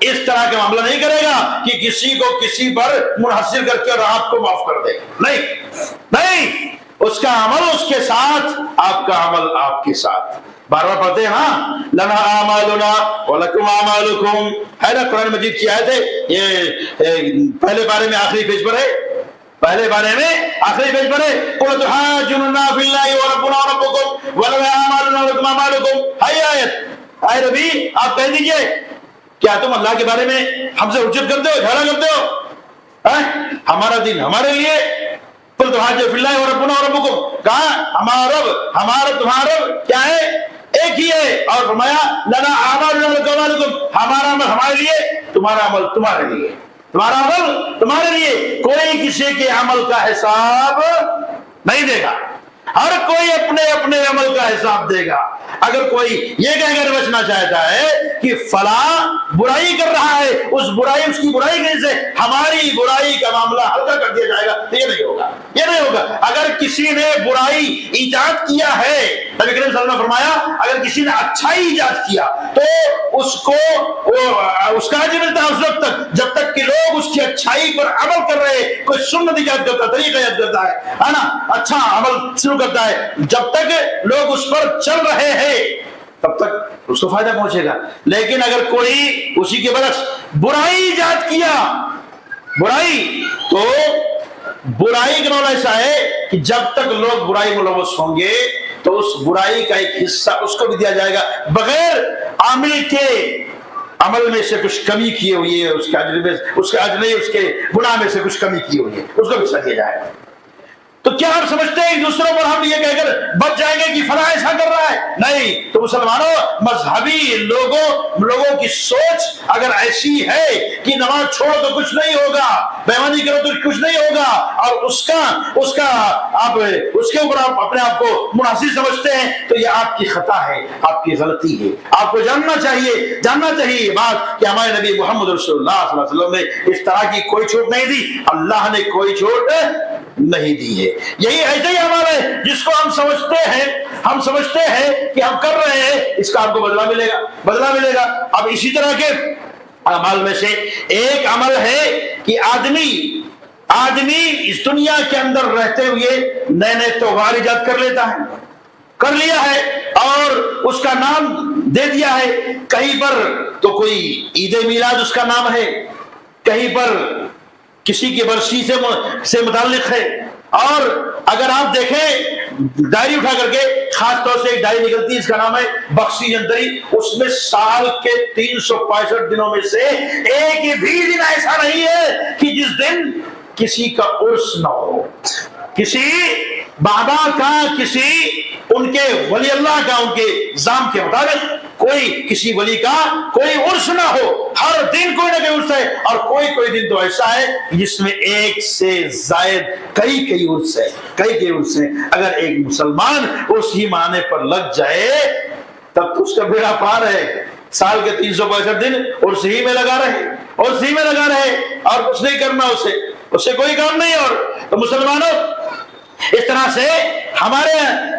اس طرح کا معاملہ نہیں کرے گا کہ کسی کو کسی پر منحصر کر کے اور آپ کو معاف کر دے. نہیں، اس کا عمل اس کے ساتھ، آپ کا عمل آپ کے ساتھ. بار بار پڑھتے ہیں نا، لنا اعمالنا ولکم اعمالکم، ہے نا قرآن مجید کی آیت ہے. یہ پہلے بارے میں آخری پیج پر ہے، پہلے بارے میں آخری پیج پر ہے. قل تحاجوننا فی اللہ وربنا وربکم ولنا اعمالنا ولکم اعمالکم. ہے آیت. اے نبی آپ کہہ دیجئے، کیا تم اللہ کے بارے میں ہم سے حجت کرتے ہو، جھگڑا کرتے ہو؟ ہمارا دین ہمارے لیے. قل تحاجوننا فی اللہ وربنا وربکم، کہا ہمارا رب، ہمارا تمہارا رب کیا ہے؟ ایک ہی ہے. اور فرمایا لنا اعمالنا ولکم اعمالکم، ہمارا عمل ہمارے لیے، تمہارا عمل تمہارے لیے، تمہارا عمل تمہارے لیے. کوئی کسی کے عمل کا حساب نہیں دے گا، ہر کوئی اپنے اپنے عمل کا حساب دے گا. اگر کوئی یہ کہہ کر بچنا چاہتا ہے کہ فلاں برائی کر رہا ہے، اس کی برائی کی سے ہماری برائی کا معاملہ ہلکا کر دیا جائے گا، تو یہ نہیں ہوگا، یہ نہیں ہوگا. اگر کسی نے برائی ایجاد کیا ہے، نبی کریم صلی اللہ علیہ وسلم نے فرمایا اگر کسی نے اچھائی ایجاد کیا تو اس کو اس کا اجر ملتا ہے اس وقت تک جب تک کہ لوگ اس کی اچھائی پر عمل کر رہے. کوئی سنت ایجاد کرتا ہے، طریقہ ایجاد کرتا ہے نا، اچھا عمل شروع کرتا ہے، جب تک لوگ اس پر چل رہے ہیں تب تک اس کو فائدہ پہنچے گا. لیکن اگر کوئی اسی کے برعکس برائی ایجاد کیا، برائی، تو برائی کا معاملہ ایسا ہے کہ جب تک لوگ برائی ملوث ہوں گے تو اس برائی کا ایک حصہ اس کو بھی دیا جائے گا بغیر عامل کے عمل میں سے کچھ کمی کیے ہوئی ہے، اس کے اجر میں، اس کے اجر نہیں، اس کے گناہ میں سے کچھ کمی کی ہوئی ہے، اس کو بھی حصہ دیا جائے گا. تو کیا ہم سمجھتے ہیں دوسروں پر ہم یہ کہہ کر بچ جائیں گے کہ فلاں ایسا کر رہا ہے؟ نہیں. تو مسلمانوں، مذہبی لوگوں کی سوچ اگر ایسی ہے کہ نماز چھوڑو تو کچھ نہیں ہوگا، بیمانی کرو تو کچھ نہیں ہوگا، اور اس کا آپ اس کے اوپر آپ اپنے آپ کو منحصر سمجھتے ہیں، تو یہ آپ کی خطا ہے، آپ کی غلطی ہے. آپ کو جاننا چاہیے یہ بات کہ ہمارے نبی محمد رسول اللہ صلی اللہ علیہ وسلم نے اس طرح کی کوئی چھوٹ نہیں دی. اللہ نے کوئی چھوٹ نہیں دی ہے. یہی ایسا ہی عمل ہے جس کو ہم سمجھتے ہیں کہ ہم کر رہے ہیں، اس کا آپ کو بدلہ ملے گا. اب اسی طرح کے اعمال میں سے ایک عمل ہے کہ آدمی اس دنیا کے اندر رہتے ہوئے نئے تہوار ایجاد کر لیا ہے اور اس کا نام دے دیا ہے. کہیں پر تو کوئی عید میلاد اس کا نام ہے، کہیں پر کسی کی برسی سے متعلق ہے. اور اگر آپ دیکھیں ڈائری اٹھا کر کے، خاص طور سے ایک ڈائری نکلتی ہے، اس کا نام ہے بخشی جنتری، اس میں سال کے 365 دنوں میں سے ایک بھی دن ایسا نہیں ہے کہ جس دن کسی کا عرس نہ ہو، کسی بابا کا، کسی ان کے ولی اللہ کا، ان کے نظام کے مطابق کسی ولی کا کوئی عرس نہ ہو. ہر دن کوئی نہ کوئی عرس ہے، اور کوئی دن تو ایسا ہے جس میں ایک سے زائد کئی عرس ہے. اگر ایک مسلمان اس ہی معنی پر لگ جائے تب تو اس کا بیڑا پار ہے. سال کے 365 دن عرس ہی میں لگا رہے اور کچھ نہیں کرنا، اس سے کوئی کام نہیں. اور تو مسلمانوں، اس طرح سے ہمارے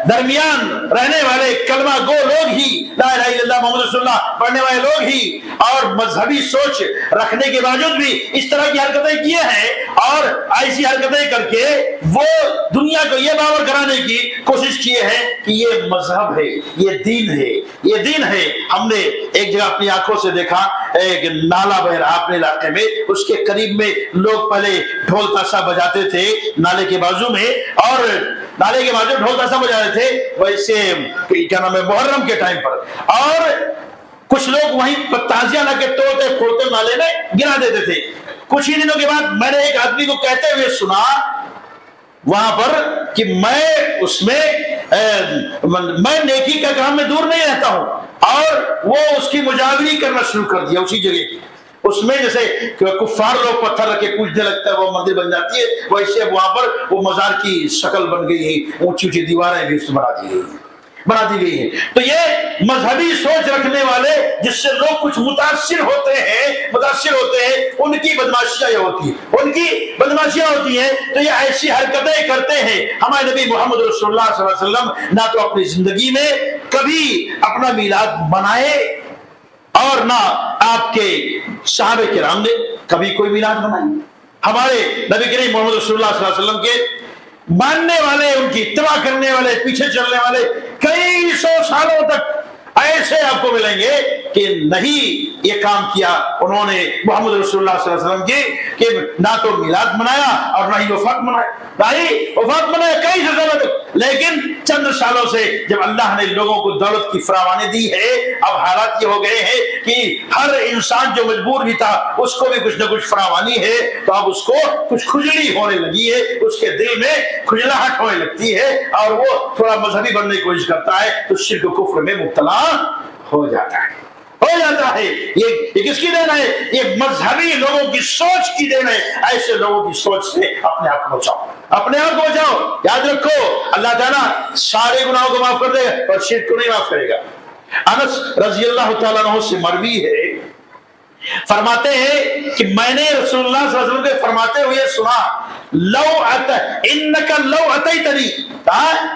درمیان رہنے والے کلمہ گو لوگ ہی، لا الہ الا اللہ محمد رسول اللہ پڑھنے والے لوگ ہی، اور مذہبی سوچ رکھنے کے باوجود بھی اس طرح کی حرکتیں کیے ہیں، اور ایسی حرکتیں کر کے وہ دنیا کو یہ باور کرانے کی کوشش کیے ہیں کہ یہ مذہب ہے، یہ دین ہے. ہم نے ایک جگہ اپنی آنکھوں سے دیکھا، ایک نالا بہ رہا اپنے علاقے میں، اس کے قریب میں لوگ پہلے ڈھول تاشا بجاتے تھے نالے کے بازو میں، اور نالے کے بازو ڈھول تاشا بجا رہے تھے ویسے کیا نام ہے محرم کے ٹائم پر، اور کچھ لوگ وہیں تازیاں لا کے توڑتے پھوڑتے نالے میں گرا دیتے تھے. کچھ ہی دنوں کے بعد میں نے ایک آدمی کو کہتے ہوئے سنا وہاں پر کہ میں نیکی کا کام میں دور نہیں رہتا ہوں، اور وہ اس کی مجاوری کرنا شروع کر دیا اسی جگہ کی. اس میں جیسے کفار لوگ پتھر رکھ کے پوجنے لگتا ہے وہ مندر بن جاتی ہے، ویسے وہاں پر وہ مزار کی شکل بن گئی ہے، اونچی دیواریں بھی اس بنا دی گئی ہے. تو یہ مذہبی سوچ رکھنے والے جس سے لوگ کچھ متاثر ہوتے ہیں ان کی بدماشیاں ہوتی ہیں. تو یہ ایسی حرکتیں کرتے ہیں. ہمارے نبی محمد رسول اللہ صلی اللہ علیہ وسلم نہ تو اپنی زندگی میں کبھی اپنا میلاد منائے اور نہ آپ کے صحابہ کرام نے کبھی کوئی میلاد منائی۔ ہمارے نبی کریم محمد رسول اللہ صلی اللہ علیہ وسلم کے ماننے والے، ان کی اتباع کرنے والے، پیچھے چلنے والے کئی سو سالوں تک ایسے آپ کو ملیں گے کہ نہیں یہ کام کیا انہوں نے محمد رسول اللہ صلی اللہ علیہ وسلم کی کہ نہ تو میلاد منایا اور نہ ہی وفات منایا، نہ ہی وفات منایا کئی سالوں تک۔ لیکن چند سالوں سے جب اللہ نے لوگوں کو دولت کی فراوانی دی ہے، اب حالات یہ ہو گئے ہیں کہ ہر انسان جو مجبور بھی تھا اس کو بھی کچھ نہ کچھ فراوانی ہے، تو اب اس کو کچھ کھجلی ہونے لگی ہے، اس کے دل میں کھجلاہٹ ہونے لگتی ہے اور وہ تھوڑا مذہبی بننے کی کوشش کرتا ہے تو شرک و کفر میں مبتلا ہو جاتا ہے، ہو جاتا ہے۔ یہ کس کی دین ہے؟ یہ مذہبی لوگوں کی سوچ کی دین ہے۔ ایسے لوگوں کی سوچ سے اپنے آپ کو بچاؤ، اپنے آپ کو بچاؤ۔ یاد رکھو اللہ تعالیٰ سارے گناہوں کو معاف کر دے گا اور شرک کو نہیں معاف کرے گا۔ انس رضی اللہ تعالیٰ عنہ سے مروی ہے، فرماتے ہیں کہ میں نے رسول اللہ صلی اللہ علیہ وسلم کے فرماتے ہوئے سنا، انک لو اتیتنی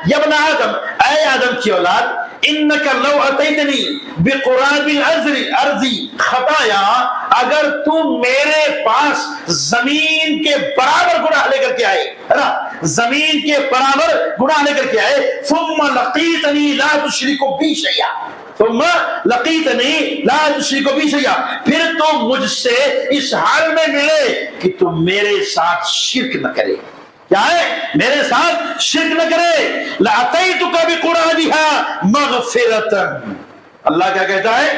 یا ابن آدم، اے آدم کی اولاد، انک لو اتیتنی بقراب الارض خطایا، اگر تم میرے پاس زمین کے برابر گناہ لے کر کے آئے، ہے نا، زمین کے برابر گناہ لے کر کے آئے، ثم لقیتنی لا تشرک بی شیئا، ثم لقیتنی لا تشرک بی شیئا، پھر تم مجھ سے اس حال میں ملے کہ تم میرے ساتھ شرک نہ کرے، کیا ہے؟ میرے ساتھ شرک نہ کرے، لَأَتَيْتُكَ بِقُرَابِهَا مَغْفِرَةً۔ اللہ کیا کہتا ہے؟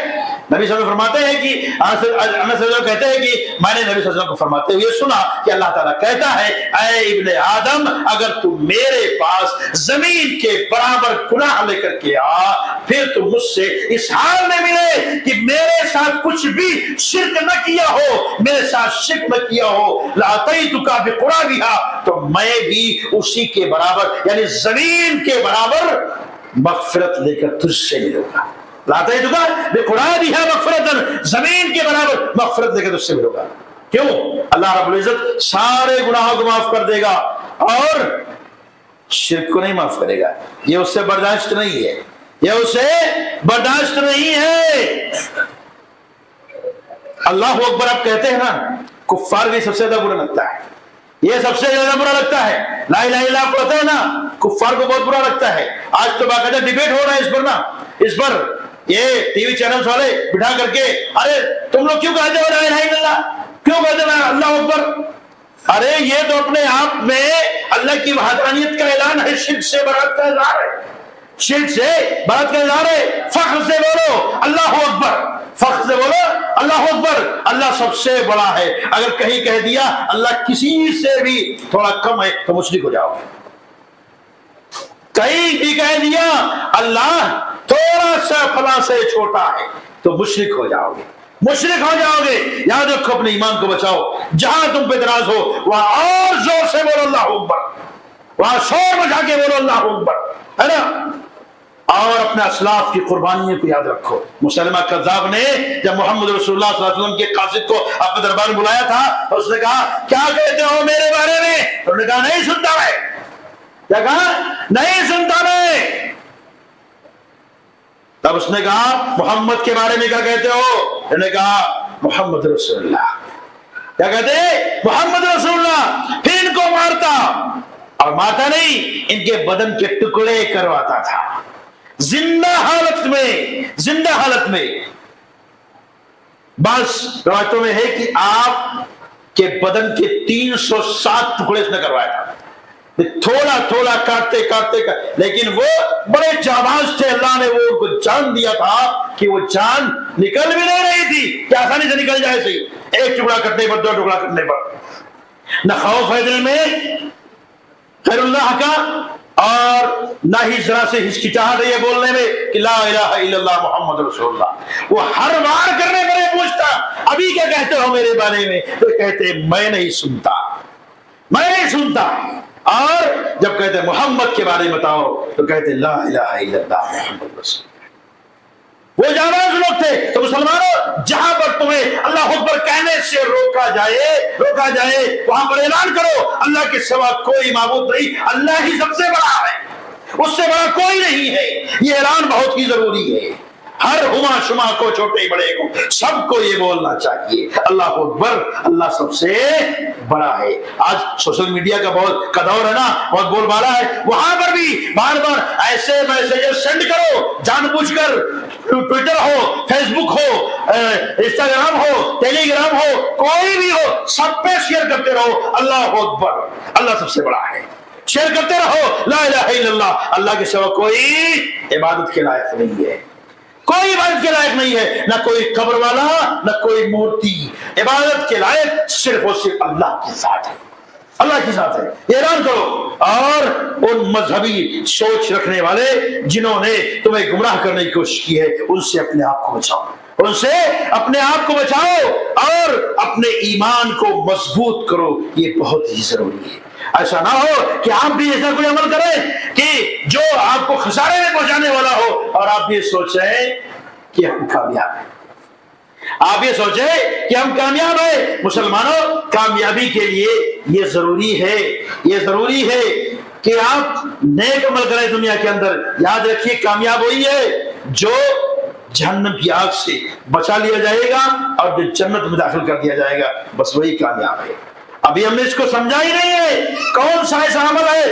نبی صلی اللہ علیہ وسلم فرماتے ہیں کہ انس صلی اللہ علیہ وسلم کہتے ہیں کہ میں نے نبی صلی اللہ علیہ وسلم کو فرماتے ہوئے سنا کہ اللہ تعالیٰ کہتا ہے، اے ابن آدم، اگر تم میرے پاس زمین کے برابر گناہ لے کر کے آ، پھر تم مجھ سے اس حال میں ملے کہ میرے ساتھ کچھ بھی شرک نہ کیا ہو، میرے ساتھ شرک نہ کیا ہو، لَأَتَيْتُكَ بِقُرَابِهَا، تو میں بھی اسی کے برابر یعنی زمین کے برابر مغفرت لے کر تجھ سے ملوں گا۔ لاتے ہیں بقرابها مغفرۃ، زمین کے برابر مغفرت لے کے تجھ سے ملوں گا۔ کیوں؟ اللہ رب العزت سارے گناہوں کو معاف کر دے گا اور شرک کو نہیں معاف کرے گا۔ یہ اس سے برداشت نہیں ہے، یہ اسے برداشت نہیں ہے۔ اللہ اکبر آپ کہتے ہیں نا، کفار بھی سب سے زیادہ برا لگتا ہے، یہ سب سے زیادہ برا لگتا ہے۔ لا الہ الا اللہ پڑھتے ہیں نا، کفار کو بہت برا لگتا ہے۔ آج تو باقاعدہ ڈیبیٹ ہو رہا ہے اس پر نا، اس پر یہ ٹی وی چینلز والے بٹھا کر کے، ارے تم لوگ کیوں کہتے ہو لا الہ الا اللہ، کیوں کہتے ہیں اللہ اکبر؟ ارے یہ تو اپنے آپ میں اللہ کی وحدانیت کا اعلان ہے، شرک سے برات کا اظہار ہے، شرک سے برات کا اظہار ہے۔ فخر سے بولو اللہ اکبر، فخر سے بولو اللہ اکبر، اللہ سب سے بڑا ہے۔ اگر کہیں کہہ دیا اللہ کسی سے بھی تھوڑا کم ہے تو مشرک ہو جاؤ گے۔ کہیں بھی کہہ دیا اللہ تھوڑا سا فلاں سے چھوٹا ہے تو مشرک ہو جاؤ گے، مشرک ہو جاؤ گے۔ یاد رکھو اپنے ایمان کو بچاؤ، جہاں تم پہ اعتراض ہو وہاں اور زور سے بولو اللہ اکبر، وہاں شور مچا کے بولو اللہ اکبر، ہے نا۔ اور اپنے اسلاف کی قربانیوں کو یاد رکھو۔ مسلمہ کذاب نے جب محمد رسول اللہ صلی اللہ علیہ وسلم کے قاصد کو اپنے دربار میں بلایا تھا، اس نے کہا کیا کہتے ہو میرے بارے میں؟ انہوں نے کہا نہیں سنتا میں، کیا کہا؟ نہیں سنتا میں۔ تب اس نے کہا محمد کے بارے میں کیا کہتے ہو؟ انہوں نے کہا محمد رسول اللہ۔ کیا کہتے ہیں؟ محمد رسول اللہ۔ پھر ان کو مارتا، اور مارتا نہیں، ان کے بدن کے ٹکڑے کرواتا تھا زندہ حالت میں، زندہ حالت میں۔ بس روایتوں میں ہے کہ آپ کے بدن کے 307 ٹکڑے اس نے کروایا تھا، تھوڑا تھوڑا کاٹتے کاٹتے، لیکن وہ بڑے جانباز تھے، اللہ نے وہ ان کو جان دیا تھا کہ وہ جان نکل بھی نہیں رہی تھی کہ آسانی سے نکل جائے سی، ایک ٹکڑا کٹنے پر، دو ٹکڑا کٹنے پر۔ نہ خوف ہے دل میں غیر اللہ کا، اور نہ ہی ذرا سے ہچکچاہٹ رہی ہے بولنے میں کہ لا الہ الا اللہ محمد رسول اللہ۔ وہ ہر بار کرنے پر یہ پوچھتا ابھی کیا کہتے ہو میرے بارے میں؟ تو کہتے میں نہیں سنتا، میں نہیں سنتا۔ اور جب کہتے محمد کے بارے میں بتاؤ تو کہتے لا الہ الا اللہ محمد رسول اللہ۔ وہ جانباز لوگ تھے۔ تو مسلمانوں، جہاں پر تمہیں اللہ اکبر کہنے سے روکا جائے وہاں پر اعلان کرو اللہ کے سوا کوئی معبود نہیں، اللہ ہی سب سے بڑا ہے، اس سے بڑا کوئی نہیں ہے۔ یہ اعلان بہت ہی ضروری ہے۔ ہر ہما شما کو، چھوٹے بڑے کو، سب کو یہ بولنا چاہیے اللہ اکبر، اللہ سب سے بڑا ہے۔ آج سوشل میڈیا کا بہت دور ہے نا، بہت بول بالا ہے، وہاں پر بھی بار بار ایسے میسیجز سینڈ کرو جان بوجھ کر، ٹویٹر ہو، فیس بک ہو، انسٹاگرام ہو، ٹیلی گرام ہو، کوئی بھی ہو، سب پہ شیئر کرتے رہو اللہ اکبر، اللہ سب سے بڑا ہے، شیئر کرتے رہو لا الہ الا اللہ، اللہ کے سوا کوئی عبادت کے لائق نہیں ہے، کوئی عبادت کے لائق نہیں ہے، نہ کوئی قبر والا نہ کوئی مورتی، عبادت کے لائق صرف اور صرف اللہ کی ذات ہے، اللہ کی ذات ہے، اعلان کرو۔ اور ان مذہبی سوچ رکھنے والے جنہوں نے تمہیں گمراہ کرنے کی کوشش کی ہے، ان سے اپنے آپ کو بچاؤ، ان سے اپنے آپ کو بچاؤ اور اپنے ایمان کو مضبوط کرو، یہ بہت ہی ضروری ہے۔ ایسا نہ ہو کہ آپ بھی ایسا کوئی عمل کریں کہ جو آپ کو خسارے میں پہنچانے والا ہو، اور آپ یہ سوچیں کہ ہم کامیاب ہیں، آپ یہ سوچیں کہ ہم کامیاب ہیں۔ مسلمانوں، کامیابی کے لیے یہ ضروری ہے، یہ ضروری ہے کہ آپ نیک عمل کریں دنیا کے اندر۔ یاد رکھیے، کامیاب وہی ہے جو جہنم کی آگ سے بچا لیا جائے گا اور جو جنت میں داخل کر دیا جائے گا، بس وہی کامیاب ہے۔ ابھی ہم نے اس کو سمجھا ہی نہیں ہے، کون سا ایسا عمل ہے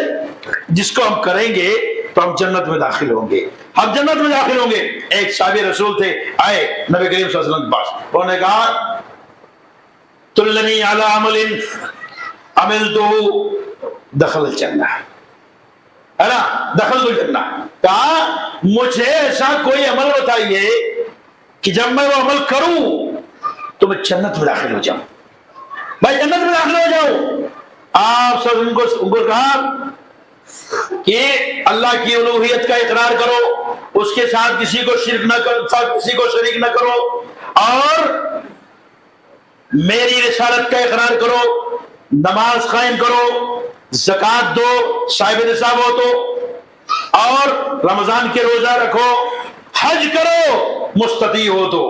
جس کو ہم کریں گے تو ہم جنت میں داخل ہوں گے، ہم جنت میں داخل ہوں گے۔ ایک صحابی رسول تھے، آئے نبی کریم صلی اللہ علیہ وسلم کے پاس، انہوں نے کہا تلنی علی عمل عملتہ دخل الجنہ، ہے نا، دخل الجنہ، کہا مجھے ایسا کوئی عمل بتائیے کہ جب میں وہ عمل کروں تو میں جنت میں داخل ہو جاؤں، میں جنت میں داخل ہو جاؤں۔ آپ سب ان کو کہا کہ اللہ کی الوہیت کا اقرار کرو، اس کے ساتھ کسی کو شرک نہ کرو، کسی کو شریک نہ کرو، اور میری رسالت کا اقرار کرو، نماز قائم کرو، زکوٰۃ دو صاحب نصاب ہو تو، اور رمضان کے روزہ رکھو، حج کرو مستطیع ہو تو۔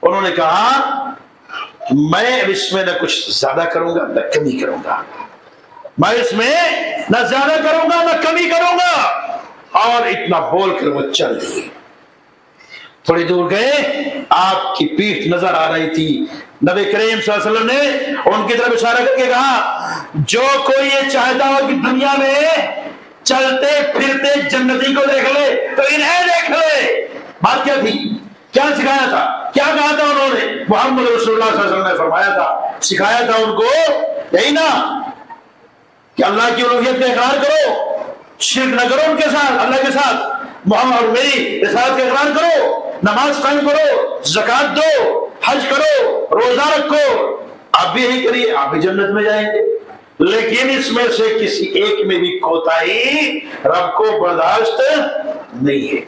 انہوں نے کہا میں اس میں نہ کچھ زیادہ کروں گا نہ کمی کروں گا، میں اس میں نہ زیادہ کروں گا نہ کمی کروں گا، اور اتنا بول کر وہ چل دیے۔ تھوڑی دور گئے، آپ کی پیٹھ نظر آ رہی تھی، نبی کریم صلی اللہ علیہ وسلم نے ان کی طرف اشارہ کر کے کہا جو کوئی یہ چاہتا ہو کہ دنیا میں چلتے پھرتے جنتی کو دیکھ لے تو انہیں دیکھ لے۔ بات کیا تھی، کیا سکھایا تھا، کیا کہا تھا انہوں نے؟ محمد رسول اللہ صلی اللہ علیہ وسلم نے فرمایا تھا، سکھایا تھا ان کو یہی نا کہ اللہ کی الوہیت کا اقرار کرو، شرک نہ کرو ان کے ساتھ، اللہ کے ساتھ، محمد اور میری رسالت کا اقرار کرو، نماز قائم کرو، زکوٰۃ دو، حج کرو، روزہ رکھو۔ آپ بھی یہی کریے، آپ بھی جنت میں جائیں گے۔ لیکن اس میں سے کسی ایک میں بھی کوتاہی رب کو برداشت نہیں ہے،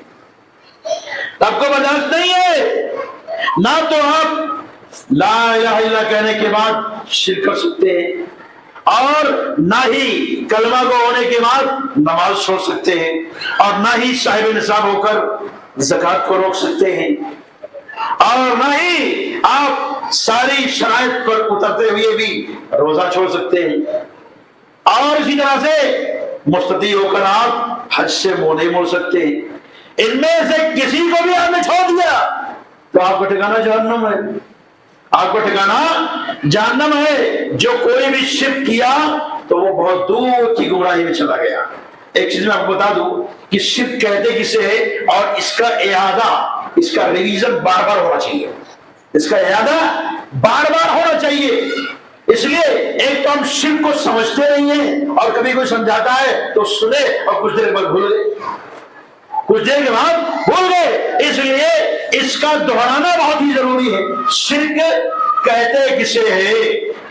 رب کو برداشت نہیں ہے۔ نہ تو آپ لا الہ الا اللہ کہنے کے بعد شرک کر سکتے ہیں، اور نہ ہی کلمہ کو ہونے کے بعد نماز چھوڑ سکتے ہیں، اور نہ ہی صاحب نصاب ہو کر زکوٰۃ کو روک سکتے ہیں، اور نہ ہی آپ ساری شرائط پر اترتے ہوئے بھی روزہ چھوڑ سکتے ہیں، اور اسی طرح سے مستطیع ہو کر آپ حج سے منہ نہیں موڑ سکتے۔ ان میں سے کسی کو بھی آپ نے چھوڑ دیا تو آپ کا ٹھکانہ جہنم ہے، آپ کا ٹھکانہ جہنم ہے۔ جو کوئی بھی شرک کیا تو وہ بہت دور کی گمراہی میں چلا گیا۔ ایک چیز میں آپ کو بتا دوں کہ شرک کہتے کسے ہے، اور اس کا اعادہ، اس کا ریویژن بار بار ہونا چاہیے، اس کا اعادہ بار بار ہونا چاہیے۔ اس لیے ایک تو ہم شرک کو سمجھتے نہیں ہیں، اور کبھی کوئی سمجھاتا ہے تو سنے اور کچھ دیر بعد بھول گئے، کچھ دیر کے بعد بھول گئے۔ اس لیے اس کا دہرانا بہت ہی ضروری ہے۔ شرک کہتے کسے ہے؟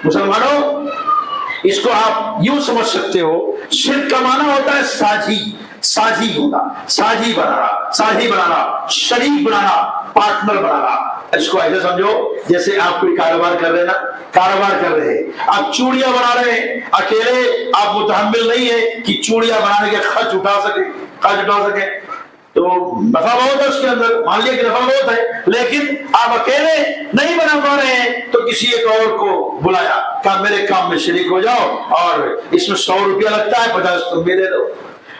مسلمانوں، اس کو آپ یوں سمجھ سکتے ہو، شرک کا معنی ہوتا ہے ساجی، سازی ہونا، سازی بنانا، شریک بنانا، پارٹنر بنانا۔ اس کو ایسے سمجھو جیسے آپ کوئی کاروبار کر رہے ہیں نا، کاروبار کر رہے ہیں، آپ چوڑیاں بنا رہے ہیں، اکیلے آپ متحمل نہیں ہے کہ چوڑیاں بنانے کے خرچ اٹھا سکے، تو نفع بہت ہے اس کے اندر، مان لیے کہ نفع بہت ہے، لیکن آپ اکیلے نہیں بنا پا رہے ہیں تو کسی ایک اور کو بلایا، کہا میرے کام میں شریک ہو جاؤ، اور اس میں 100 روپیہ لگتا ہے، 50 تم بھی دے دو۔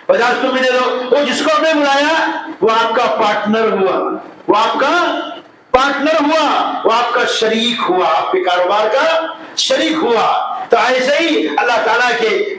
50 تم بھی دے دو. وہ جس کو آپ نے بلایا وہ آپ کا پارٹنر ہوا، وہ آپ کا پارٹنر ہوا، وہ آپ کا شریک ہوا، آپ کے کاروبار کا شریک ہوا. تو ایسے ہی اللہ تعالیٰ کے